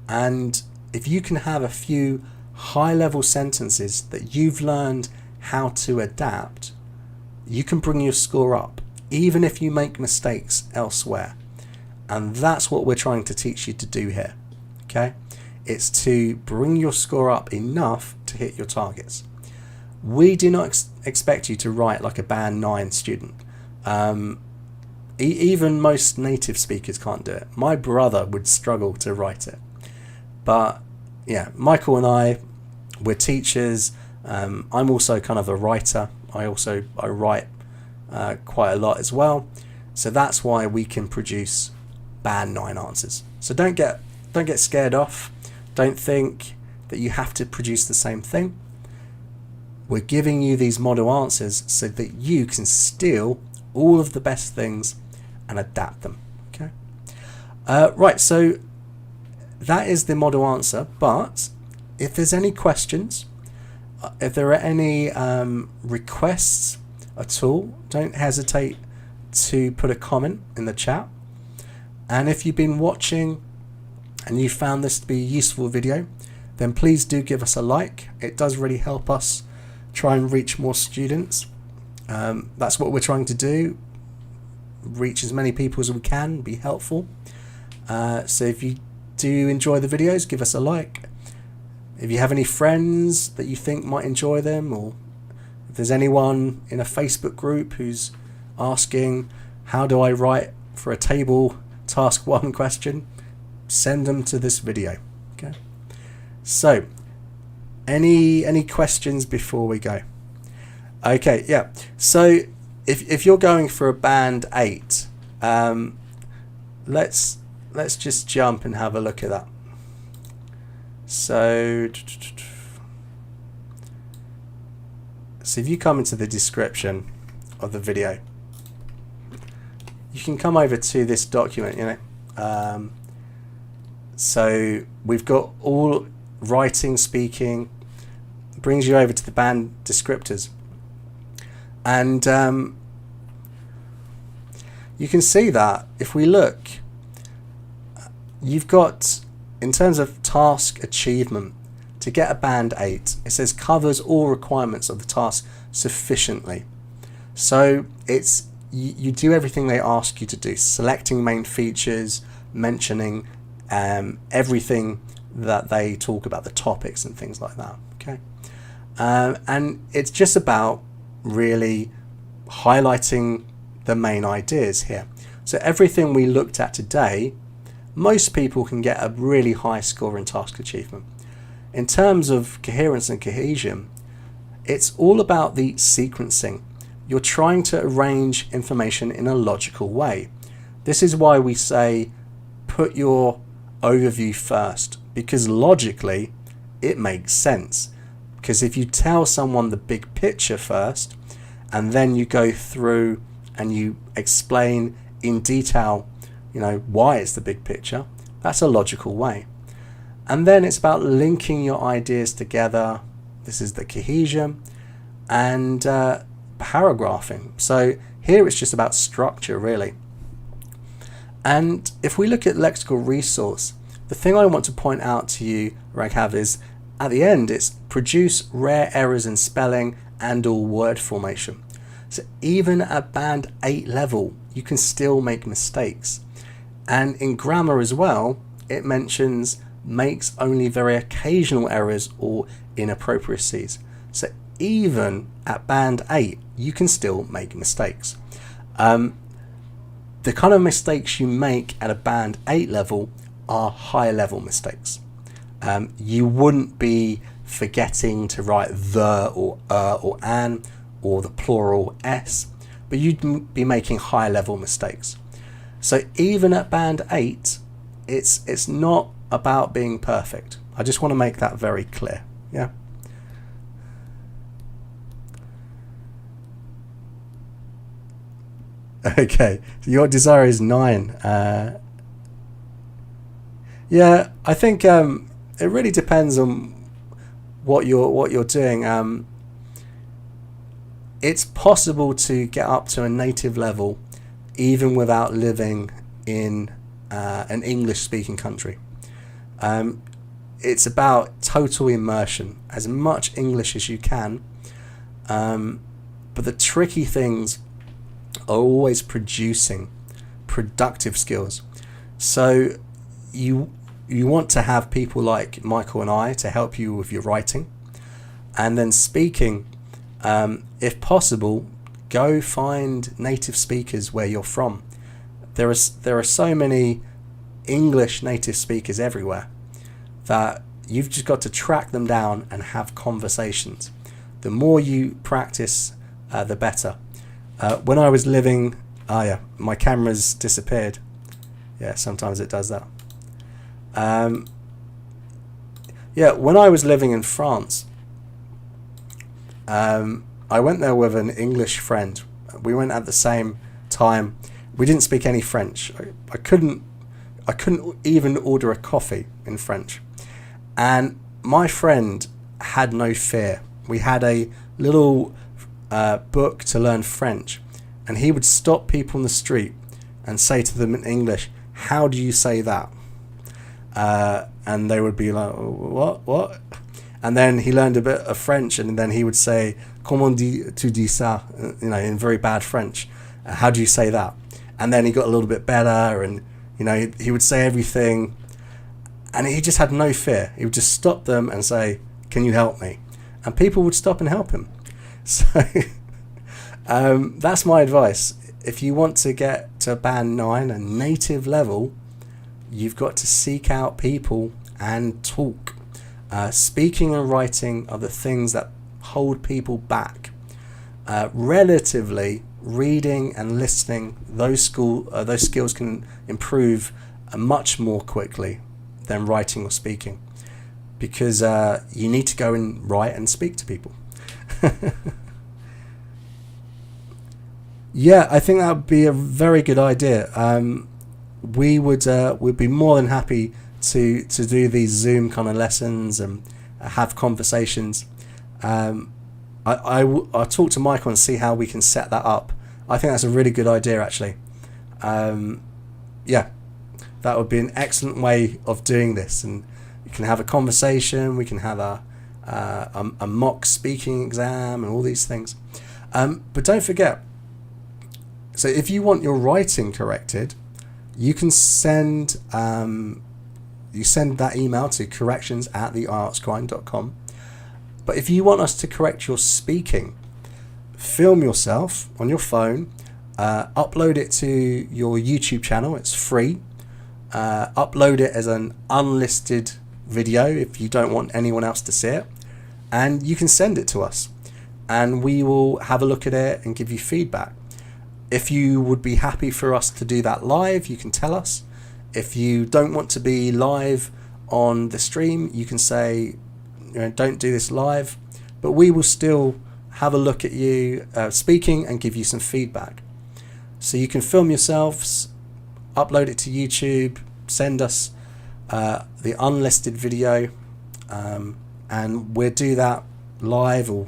Speaker 1: And if you can have a few high-level sentences that you've learned how to adapt, you can bring your score up, even if you make mistakes elsewhere. And that's what we're trying to teach you to do here. Okay? It's to bring your score up enough to hit your targets. We do not expect you to write like a band 9 student. Even most native speakers can't do it. My brother would struggle to write it. But yeah, Michael and we're teachers. I'm also kind of a writer. I write quite a lot as well. So that's why we can produce band 9 answers. So don't get scared off. Don't think that you have to produce the same thing. We're giving you these model answers so that you can steal all of the best things and adapt them. Okay. Right, so that is the model answer. But if there's any questions, if there are any requests at all, don't hesitate to put a comment in the chat. And if you've been watching and you found this to be a useful video, then please do give us a like. It does really help us try and reach more students. That's what we're trying to do, reach as many people as we can, be helpful. So if you do enjoy the videos, give us a like. If you have any friends that you think might enjoy them, or if there's anyone in a Facebook group who's asking, how do I write for a table task 1 question, send them to this video. Okay. So any questions before we go? Okay, yeah. So if you're going for a band 8, let's just jump and have a look at that. So if you come into the description of the video, you can come over to this document, you know. So we've got all writing, speaking, brings you over to the band descriptors. And you can see that if we look, you've got, in terms of task achievement, to get a band 8, it says covers all requirements of the task sufficiently. So it's you do everything they ask you to do, selecting main features, mentioning everything that they talk about, the topics and things like that. Okay, and it's just about really highlighting the main ideas here. So everything we looked at today, most people can get a really high score in task achievement. In terms of coherence and cohesion, it's all about the sequencing. You're trying to arrange information in a logical way. This is why we say put your overview first, because logically it makes sense. Because if you tell someone the big picture first, and then you go through and you explain in detail, you know, why it's the big picture, that's a logical way. And then it's about linking your ideas together. This is the cohesion, and paragraphing. So here it's just about structure, really. And if we look at lexical resource, the thing I want to point out to you, Raghav, is at the end it's produce rare errors in spelling and or word formation. So even at band 8 level, you can still make mistakes. And in grammar as well, it mentions makes only very occasional errors or inappropriacies. So even at band 8, you can still make mistakes. The kind of mistakes you make at a band 8 level are high level mistakes. You wouldn't be forgetting to write the or an or the plural s, but you'd be making high level mistakes. So even at band 8, it's not about being perfect. I just want to make that very clear. Yeah. Okay, so your desire is 9. Yeah, I think it really depends on what you're doing. It's possible to get up to a native level even without living in an English-speaking country. It's about total immersion, as much English as you can. But the tricky things are always producing productive skills. So you want to have people like Michael and I to help you with your writing, and then speaking. If possible, go find native speakers where you're from. There are so many English native speakers everywhere that you've just got to track them down and have conversations. The more you practice, the better. When I was living, my camera's disappeared. Yeah, sometimes it does that. When I was living in France, I went there with an English friend. We went at the same time. We didn't speak any French. I couldn't even order a coffee in French. And my friend had no fear. We had a little book to learn French, and he would stop people in the street and say to them in English, "How do you say that?" And they would be like, what? And then he learned a bit of French, and then he would say, "Comment tu dis ça?" In very bad French. How do you say that? And then he got a little bit better, and he would say everything, and he just had no fear. He would just stop them and say, "Can you help me?" And people would stop and help him. So that's my advice. If you want to get to band 9, a native level, you've got to seek out people and talk. Speaking and writing are the things that hold people back. Relatively, reading and listening, those skills can improve much more quickly than writing or speaking, because you need to go and write and speak to people. Yeah, I think that would be a very good idea. We'd be more than happy to do these Zoom kind of lessons and have conversations. I'll talk to Michael and see how we can set that up. I think that's a really good idea, actually. Yeah, that would be an excellent way of doing this, and we can have a conversation. We can have a mock speaking exam and all these things. But don't forget. So if you want your writing corrected, you can send that email to corrections@theieltsgrind.com. But if you want us to correct your speaking, film yourself on your phone, upload it to your YouTube channel. It's free. Upload it as an unlisted video if you don't want anyone else to see it, and you can send it to us, and we will have a look at it and give you feedback. If you would be happy for us to do that live, you can tell us. If you don't want to be live on the stream, you can say, don't do this live, but we will still have a look at you speaking and give you some feedback. So you can film yourselves, upload it to YouTube, send us the unlisted video, and we'll do that live or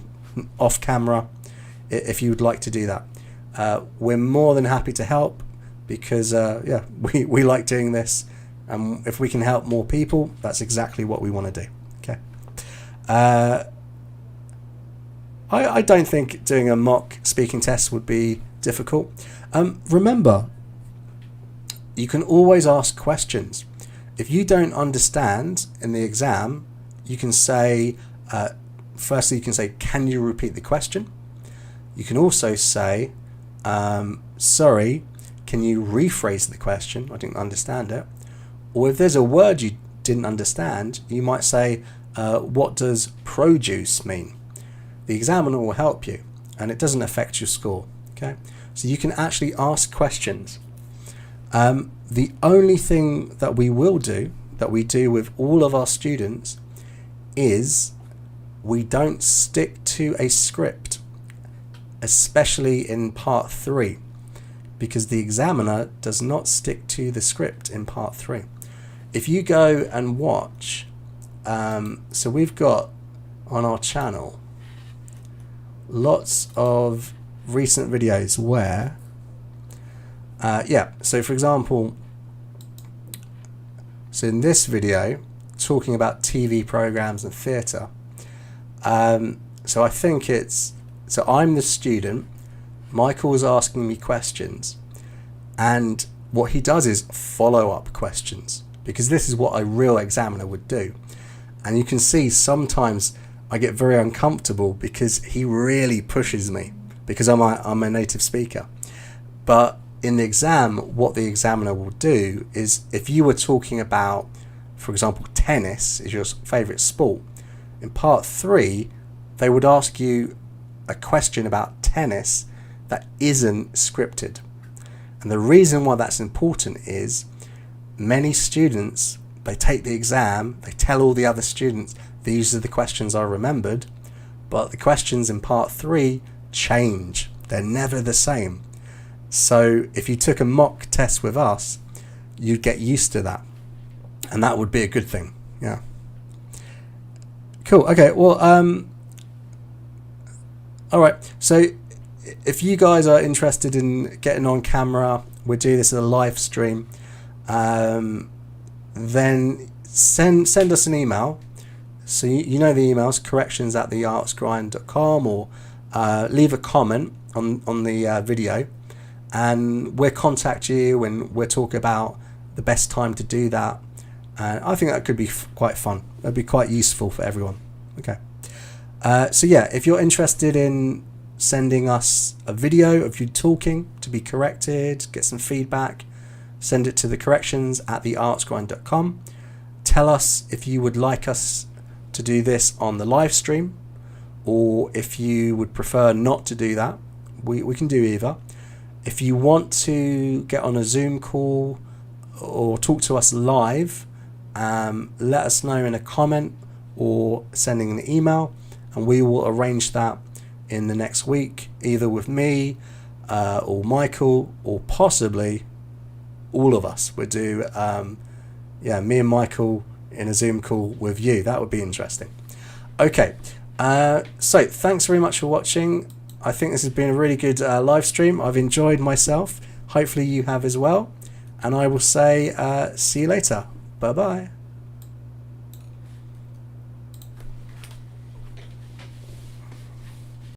Speaker 1: off camera if you would like to do that. We're more than happy to help, because we like doing this, and if we can help more people, that's exactly what we want to do. Okay. I don't think doing a mock speaking test would be difficult. Remember, you can always ask questions. If you don't understand in the exam, you can say, firstly, you can say, "Can you repeat the question?" You can also say, "Sorry, can you rephrase the question? I didn't understand it." Or if there's a word you didn't understand, you might say, "What does produce mean?" The examiner will help you, and it doesn't affect your score. Okay, so you can actually ask questions. The only thing that we will do, that we do with all of our students, is we don't stick to a script, especially in part 3, because the examiner does not stick to the script in part 3. If you go and watch, so we've got on our channel lots of recent videos where, so for example, so in this video, talking about TV programs and theatre, so I think so I'm the student, Michael's asking me questions, and what he does is follow-up questions, because this is what a real examiner would do. And you can see sometimes I get very uncomfortable because he really pushes me, because I'm a native speaker. But in the exam, what the examiner will do is, if you were talking about, for example, tennis is your favourite sport, in part 3, they would ask you a question about tennis that isn't scripted. And the reason why that's important is many students, they take the exam, they tell all the other students, these are the questions I remembered, but the questions in part 3 change. They're never the same. So if you took a mock test with us, you'd get used to that, and that would be a good thing. Yeah. Cool. Okay. Well, all right. So if you guys are interested in getting on camera, we'll do this as a live stream, then send us an email. So you know the emails, corrections@theieltsgrind.com, or leave a comment on the video, and we'll contact you and we'll talk about the best time to do that. And I think that could be quite fun. That'd be quite useful for everyone. Okay. So yeah, if you're interested in sending us a video of you talking to be corrected, get some feedback, send it to the corrections@theieltsgrind.com. Tell us if you would like us to do this on the live stream, or if you would prefer not to do that. We can do either. If you want to get on a Zoom call or talk to us live, let us know in a comment or sending an email, and we will arrange that in the next week, either with me or Michael, or possibly all of us. We'll do me and Michael in a Zoom call with you. That would be interesting. Okay, so thanks very much for watching. I think this has been a really good live stream. I've enjoyed myself. Hopefully you have as well. And I will say see you later. Bye bye.